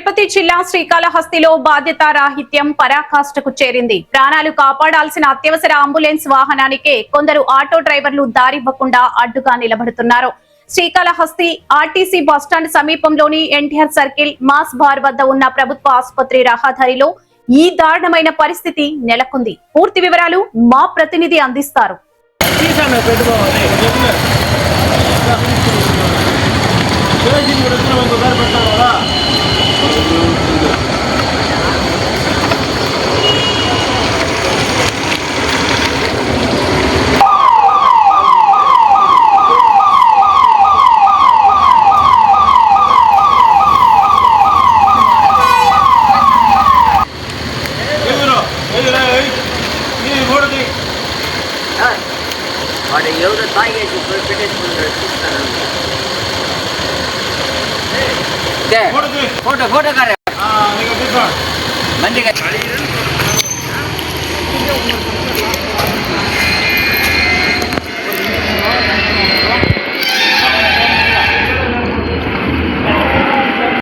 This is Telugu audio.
తిరుపతి జిల్లా శ్రీకాళహస్తిలో బాధ్యతారాహిత్యం పరాకాష్ఠకు చేరింది. ప్రాణాలు కాపాడాల్సిన అత్యవసర అంబులెన్స్ వాహనానికే కొందరు ఆటో డ్రైవర్లు దారివ్వకుండా అడ్డుగా నిలబడుతున్నారు. శ్రీకాళహస్తి ఆర్టీసీ బస్టాండ్ సమీపంలోని ఎన్టీఆర్ సర్కిల్ మాస్ బార్ వద్ద ఉన్న ప్రభుత్వ ఆసుపత్రి రహదారిలో ఈ దారుణమైన పరిస్థితి నెలకొంది. పూర్తి వివరాలు మా ప్రతినిధి అందిస్తారు. వాడు ఎవరో తాగేసి పెట్టేసుకున్నాడు. ఫోటో ఫోటో కారే మంచిగా